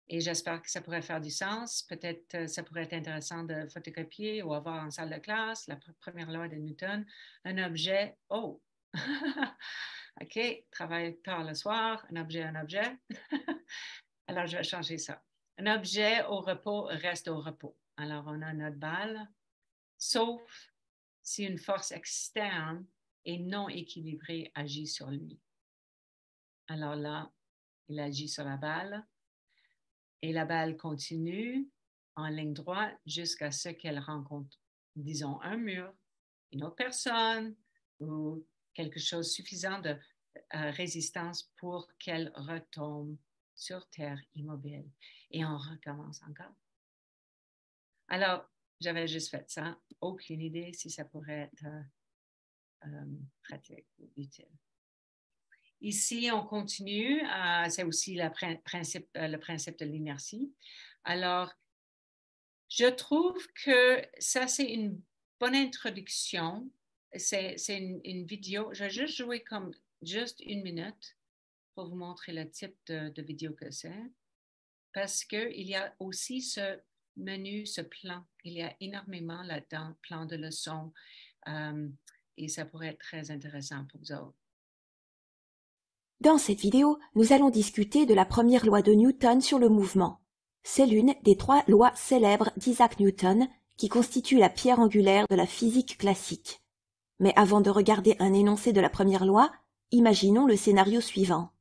Et j'espère que ça pourrait faire du sens. Peut-être ça pourrait être intéressant de photocopier ou avoir en salle de classe la première loi de Newton, un objet, oh, OK, travaille tard le soir, un objet. Alors, je vais changer ça. Un objet au repos reste au repos. Alors, on a notre balle, sauf si une force externe et non équilibrée agit sur lui. Alors là, il agit sur la balle et la balle continue en ligne droite jusqu'à ce qu'elle rencontre, disons, un mur, une autre personne ou quelque chose suffisant de résistance pour qu'elle retombe sur terre immobile. Et on recommence encore. Alors, j'avais juste fait ça. Aucune idée si ça pourrait être pratique ou utile. Ici, on continue. C'est aussi le principe de l'inertie. Alors, je trouve que ça, c'est une bonne introduction. C'est une vidéo. Je vais juste jouer comme juste 1 minute pour vous montrer le type de vidéo que c'est. Parce qu'il y a aussi ce menu, ce plan. Il y a énormément là-dedans, plan de leçons. Et ça pourrait être très intéressant pour vous autres. Dans cette vidéo, nous allons discuter de la première loi de Newton sur le mouvement. C'est l'une des 3 lois célèbres d'Isaac Newton qui constituent la pierre angulaire de la physique classique. Mais avant de regarder un énoncé de la première loi, imaginons le scénario suivant.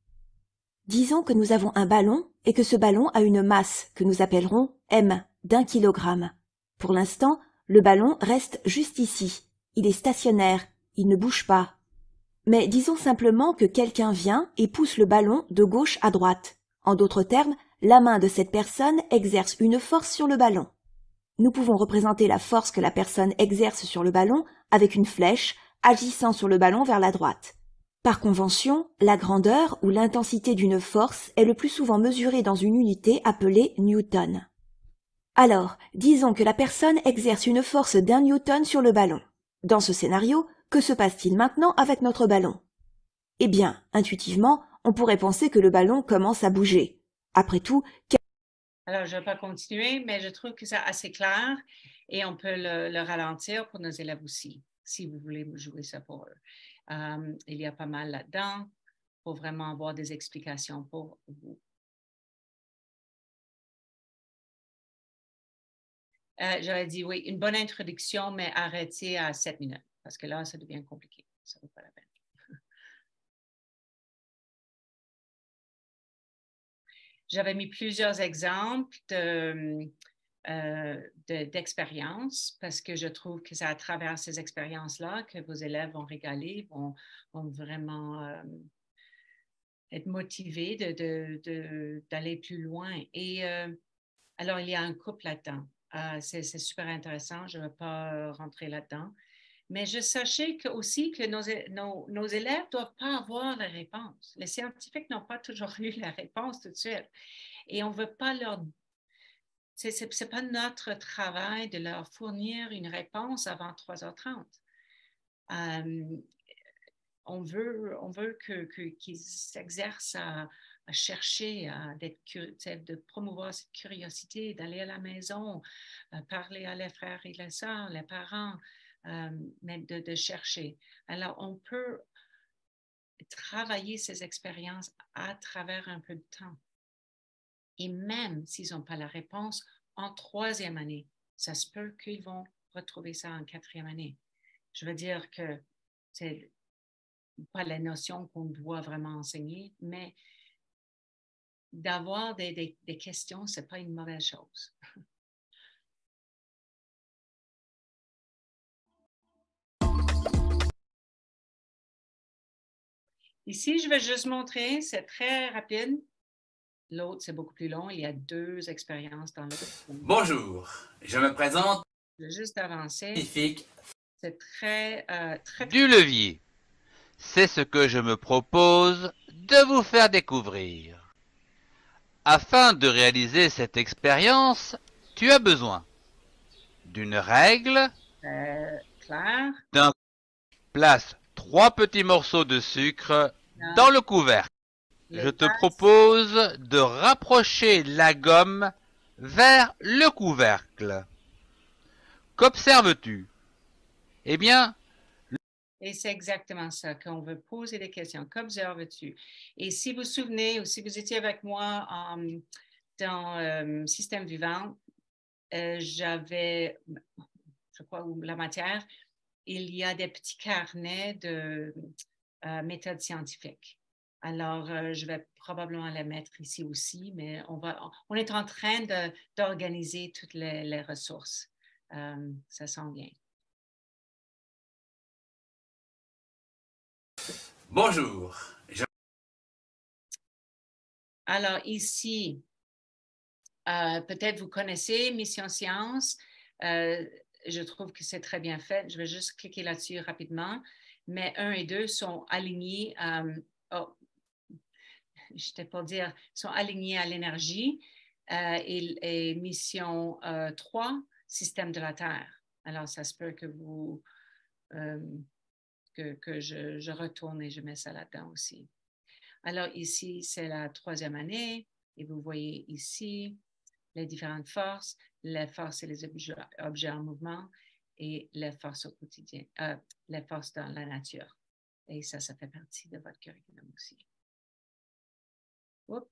Disons que nous avons un ballon et que ce ballon a une masse que nous appellerons m d'1 kg. Pour l'instant, le ballon reste juste ici. Il est stationnaire, il ne bouge pas. Mais disons simplement que quelqu'un vient et pousse le ballon de gauche à droite. En d'autres termes, la main de cette personne exerce une force sur le ballon. Nous pouvons représenter la force que la personne exerce sur le ballon avec une flèche agissant sur le ballon vers la droite. Par convention, la grandeur ou l'intensité d'une force est le plus souvent mesurée dans une unité appelée newton. Alors, disons que la personne exerce une force d'1 newton sur le ballon. Dans ce scénario, que se passe-t-il maintenant avec notre ballon? Eh bien, intuitivement, on pourrait penser que le ballon commence à bouger. Après tout, alors je ne vais pas continuer, mais je trouve que c'est assez clair et on peut le ralentir pour nos élèves aussi, si vous voulez jouer ça pour eux. Il y a pas mal là-dedans pour vraiment avoir des explications pour vous. J'aurais dit oui, une bonne introduction, mais arrêtez à 7 minutes, parce que là, ça devient compliqué. Ça ne vaut pas la peine. J'avais mis plusieurs exemples d'expériences parce que je trouve que c'est à travers ces expériences-là que vos élèves vont régaler, vont vraiment être motivés d'aller plus loin. Et alors, il y a un couple là-dedans. C'est super intéressant. Je ne vais pas rentrer là-dedans. Mais je sachez aussi que nos élèves ne doivent pas avoir la réponse. Les scientifiques n'ont pas toujours eu la réponse tout de suite. Et on ne veut pas leur... Ce n'est pas notre travail de leur fournir une réponse avant 3h30. On veut qu'ils s'exercent à chercher, de promouvoir cette curiosité, d'aller à la maison, parler à les frères et les sœurs, les parents, mais de chercher. Alors, on peut travailler ces expériences à travers un peu de temps. Et même s'ils n'ont pas la réponse, en 3e année, ça se peut qu'ils vont retrouver ça en 4e année. Je veux dire que c'est pas la notion qu'on doit vraiment enseigner, mais d'avoir des questions, ce n'est pas une mauvaise chose. Ici, je vais juste montrer, c'est très rapide. L'autre, c'est beaucoup plus long. Il y a 2 expériences dans le... Bonjour, je me présente. Je vais juste avancer. Magnifique. C'est très... Du levier. C'est ce que je me propose de vous faire découvrir. Afin de réaliser cette expérience, tu as besoin d'une règle, clair. Place 3 petits morceaux de sucre dans le couvercle. Je te propose de rapprocher la gomme vers le couvercle. Qu'observes-tu? Eh bien... Et c'est exactement ça, qu'on veut poser des questions. Qu'observes-tu? Et si vous vous souvenez, ou si vous étiez avec moi dans Système vivant, j'avais, je crois, la matière, il y a des petits carnets de méthodes scientifiques. Alors, je vais probablement les mettre ici aussi, mais on est en train d'organiser toutes les ressources. Ça s'en vient. Bonjour. Alors, ici, peut-être vous connaissez Mission Science. Je trouve que c'est très bien fait. Je vais juste cliquer là-dessus rapidement. Mais 1 et 2 sont alignés, j'étais pour dire, sont alignés à l'énergie et mission 3, système de la Terre. Alors, ça se peut que vous... que je retourne et je mets ça là-dedans aussi. Alors ici, c'est la 3e année et vous voyez ici les différentes forces, les forces et les objets en mouvement et les forces au quotidien, les forces dans la nature. Et ça fait partie de votre curriculum aussi. Oups.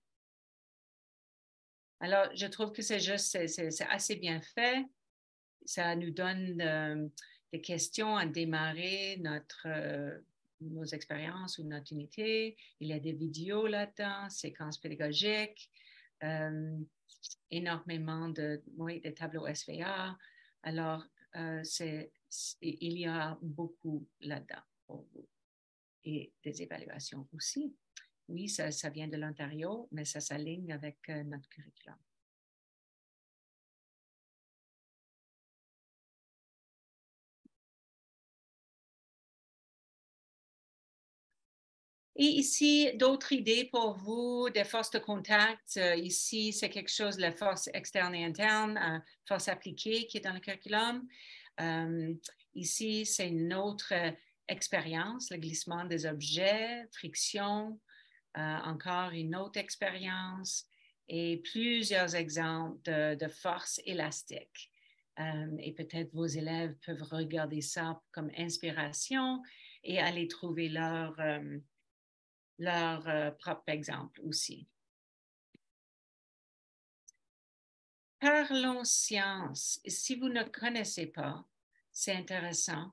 Alors, je trouve que c'est assez bien fait. Ça nous donne des questions à démarrer nos expériences ou notre unité. Il y a des vidéos là-dedans, séquences pédagogiques, énormément de tableaux SVA. Alors, il y a beaucoup là-dedans pour vous. Et des évaluations aussi. Oui, ça vient de l'Ontario, mais ça s'aligne avec notre curriculum. Et ici, d'autres idées pour vous, des forces de contact. Ici, c'est quelque chose, la force externe et interne, force appliquée qui est dans le curriculum. Ici, c'est une autre expérience, le glissement des objets, friction, encore une autre expérience et plusieurs exemples de force élastique. Et peut-être vos élèves peuvent regarder ça comme inspiration et aller trouver leur propre exemple aussi. Parlons science. Si vous ne connaissez pas, c'est intéressant.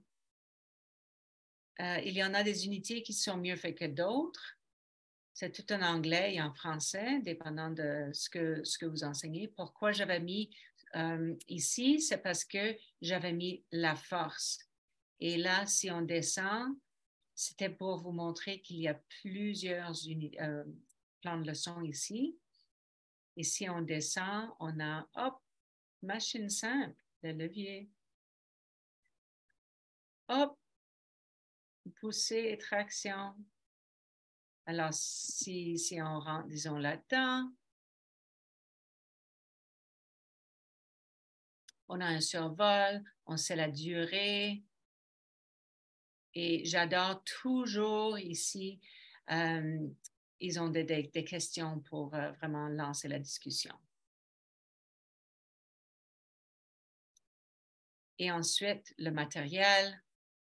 Il y en a des unités qui sont mieux faites que d'autres. C'est tout en anglais et en français, dépendant de ce que vous enseignez. Pourquoi j'avais mis ici, c'est parce que j'avais mis la force. Et là, si on descend, c'était pour vous montrer qu'il y a plusieurs plans de leçon ici. Et si on descend, on a, hop, machine simple, le levier. Hop, poussée et traction. Alors, si on rentre, disons, là-dedans, on a un survol, on sait la durée. Et j'adore toujours ici, ils ont des questions pour vraiment lancer la discussion. Et ensuite, le matériel,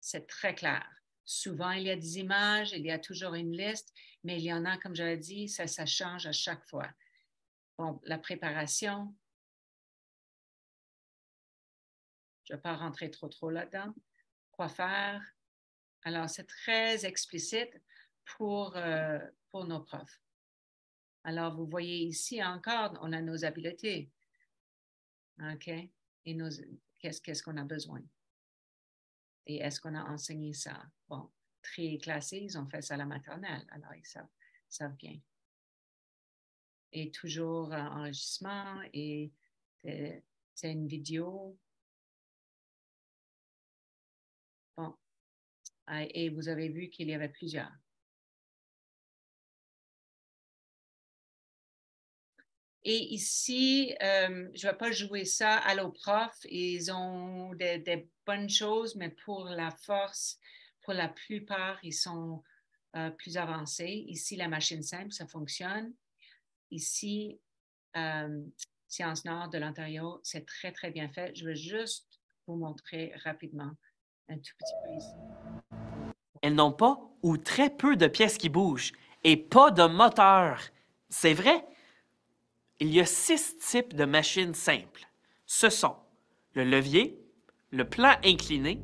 c'est très clair. Souvent, il y a des images, il y a toujours une liste, mais il y en a, comme j'avais dit, ça change à chaque fois. Bon, la préparation, je ne vais pas rentrer trop là-dedans. Quoi faire? Alors, c'est très explicite pour nos profs. Alors, vous voyez ici encore, on a nos habiletés. OK? Et qu'est-ce qu'on a besoin? Et est-ce qu'on a enseigné ça? Bon, tri et classé, ils ont fait ça à la maternelle, alors ils savent bien. Et toujours enregistrement et c'est une vidéo. Bon, et vous avez vu qu'il y avait plusieurs. Et ici, je ne vais pas jouer ça à nos profs. Ils ont des bonnes choses, mais pour la force, pour la plupart, ils sont plus avancés. Ici, la machine simple, ça fonctionne. Ici, Sciences Nord de l'Ontario, c'est très, très bien fait. Je vais juste vous montrer rapidement un tout petit peu ici. Elles n'ont pas ou très peu de pièces qui bougent et pas de moteur. C'est vrai? Il y a 6 types de machines simples. Ce sont le levier, le plan incliné,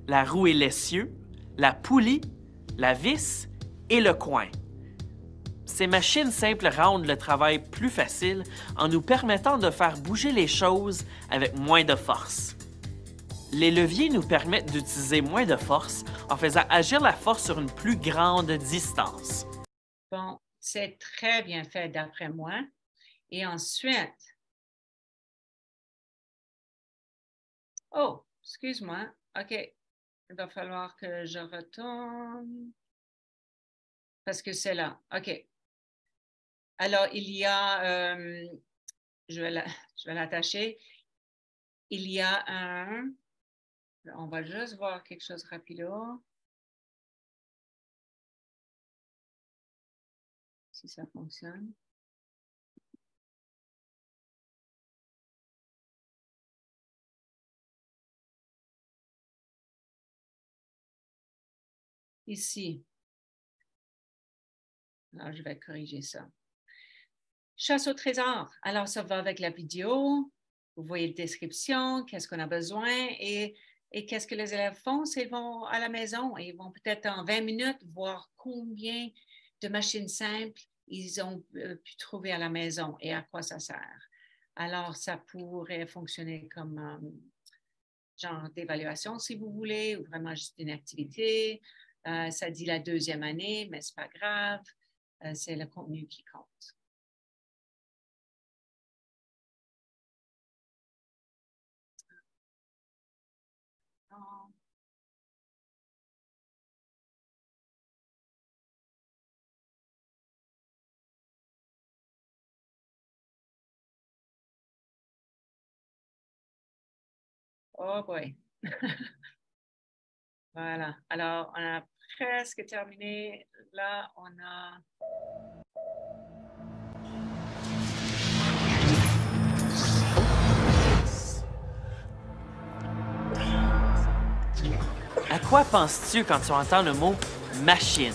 la roue et l'essieu, la poulie, la vis et le coin. Ces machines simples rendent le travail plus facile en nous permettant de faire bouger les choses avec moins de force. Les leviers nous permettent d'utiliser moins de force en faisant agir la force sur une plus grande distance. Bon, c'est très bien fait d'après moi. Et ensuite, oh, excuse-moi, OK, il va falloir que je retourne parce que c'est là, OK. Alors, il y a, je vais l'attacher, il y a on va juste voir quelque chose rapido. Si ça fonctionne. Ici. Alors, je vais corriger ça. Chasse au trésor. Alors, ça va avec la vidéo. Vous voyez la description, qu'est-ce qu'on a besoin et qu'est-ce que les élèves font? C'est qu'ils vont à la maison et ils vont peut-être en 20 minutes voir combien de machines simples ils ont pu trouver à la maison et à quoi ça sert. Alors, ça pourrait fonctionner comme genre d'évaluation, si vous voulez, ou vraiment juste une activité. Ça dit la 2e année, mais ce n'est pas grave. C'est le contenu qui compte. Oh boy. Voilà. Alors, on a presque terminé. Là, on a... À quoi penses-tu quand tu entends le mot machine?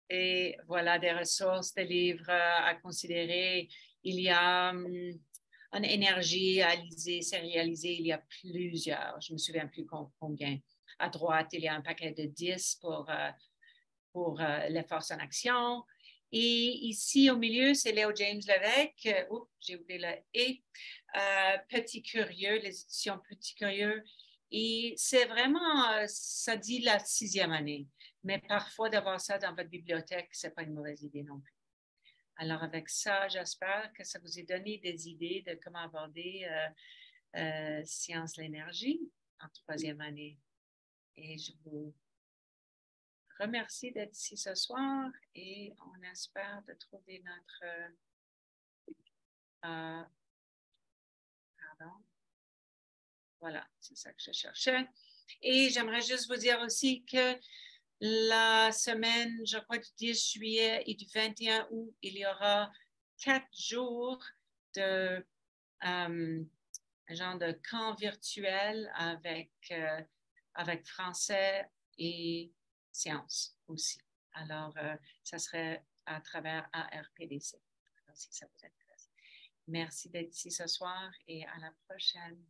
Et voilà des ressources, des livres à considérer. Il y a une énergie à liser, sérialisée. Il y a plusieurs. Je ne me souviens plus combien. À droite, il y a un paquet de 10 pour les forces en action. Et ici, au milieu, c'est Léo James Lévesque. J'ai oublié le « et ». Petit Curieux, les éditions Petit Curieux. Et c'est vraiment, ça dit la 6e année. Mais parfois, d'avoir ça dans votre bibliothèque, ce n'est pas une mauvaise idée non plus. Alors, avec ça, j'espère que ça vous a donné des idées de comment aborder Sciences de l'énergie en 3e année. Et je vous remercie d'être ici ce soir et on espère de trouver notre... pardon. Voilà, c'est ça que je cherchais. Et j'aimerais juste vous dire aussi que la semaine, je crois, du 10 juillet et du 21 août, il y aura 4 jours de un genre de camp virtuel avec français et sciences aussi. Alors, ça serait à travers ARPDC, si ça vous intéresse. Merci d'être ici ce soir et à la prochaine.